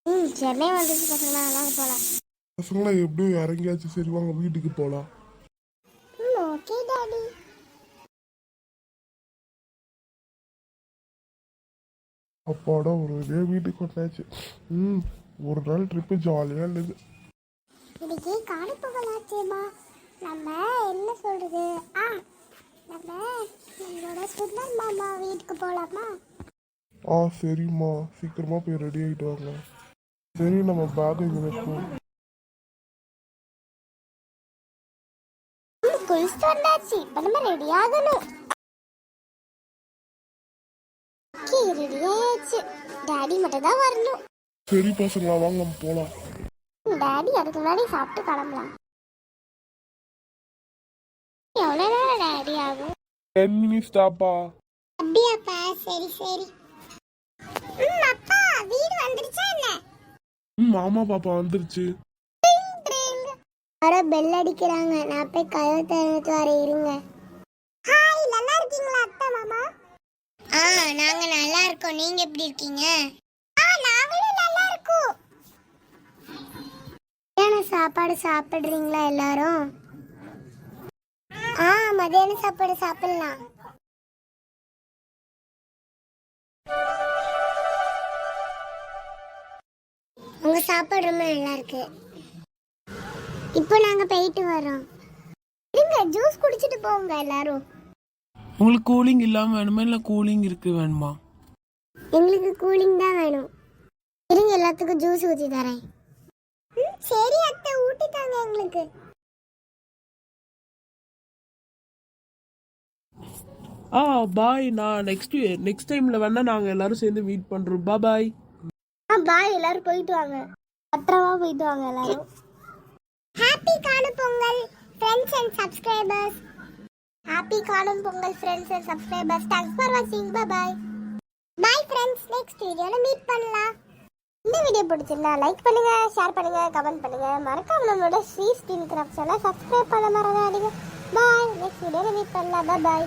சென்னை வந்துச்சு பசங்களா, வாங்க போலாம். பசங்களா எப்படியும் இறங்கியாச்சு, சரி வாங்க வீட்டுக்கு போலாம். Okay daddy. அப்பாடா ஒரு இதே வீட்டுக்கு வந்தாச்சு. ஒரு நாள் ட்ரிப்பு ஜாலியாக இருந்தது. இன்னைக்கு காணி போகலாச்சேம்மா. நம்ம என்ன சொல்றது, நம்ம நம்மளோட சுந்தர் மாமா வீட்டுக்கு போகலாமா? சரிம்மா, சீக்கிரமா போய் ரெடி ஆகிட்டு வாங்க. சரி நம்ம பேக் இங்கே வைப்போம். குளிச்சுட்டு வந்தாச்சு, இப்போ நம்ம ரெடி ஆகணும். ரெடி ஆயாச்சு, டாடி மட்டும் தான் வரணும். சரி பசங்களா வாங்க நம்ம போகலாம். டாடி அதுக்கு முன்னாடி சாப்பிட்டு கிளம்பலாம். எவ்வளோ நேரம் டாடி ஆகும்? 10 minutes தாப்பா. அப்படியாப்பா, சரி சரி. அப்பா வீடு வந்துருச்சா என்ன? ஆமா பாப்பா வந்துருச்சு. யாரோ பெல் அடிக்கிறாங்க, நான் போய் கதவு திறந்துட்டு வர இருங்க. ஹாய், நல்லா இருக்கீங்களா அத்தை மாமா? நாங்க நல்லா இருக்கோம், நீங்க எப்படி இருக்கீங்க? நாங்களும் நல்லா இருக்கோம். மத்தியான சாப்பாடு சாப்பிடுறீங்களா எல்லாரும்? மத்தியான சாப்பாடு சாப்பிடலாம். உங்க சாப்பாடு ரொம்ப நல்லா இருக்கு. இப்போ நாங்க போயிட்டு வரோம். இருங்க, ஜூஸ் குடிச்சிட்டு போங்க எல்லாரும். உங்களுக்கு கூலிங் இல்லாம வேணுமா இல்லை கூலிங் இருக்கு வேணுமா? எங்களுக்கு கூலிங் தான் வேணும். இருங்க, எல்லாத்துக்கும் ஜூஸ் ஊற்றி தரேன். சரி அத்தை, ஊட்டி தாங்க எங்களுக்கு. பாய். நான் நெக்ஸ்ட் டைம்ல வேணா நாங்க எல்லாரும் சேர்ந்து மீட் பண்றோம். பாய். பாய், எல்லாரும் போயிட்டு வாங்க. பத்திரமா போயிட்டு வாங்க எல்லாரும். Happy Kaanum Pongal friends and subscribers. Happy Kaanum Pongal friends and subscribers. Thanks for வாட்சிங். பை பை ஃப்ரெண்ட்ஸ், நெக்ஸ்ட் வீடியோல மீட் பண்ணலாம். இந்த வீடியோ பிடிச்சிருந்தா லைக் பண்ணுங்க, ஷேர் பண்ணுங்க, கமெண்ட் பண்ணுங்க. மறக்காம நம்மளோட ஸ்ரீ ஸ்கின் கிராஃப்ட்ஸ் எல்லாம் சப்ஸ்கிரைப் பண்ண மறந்துடாதீங்க. பை, நெக்ஸ்ட் வீடியோல மீட் பண்ணலாம். பை.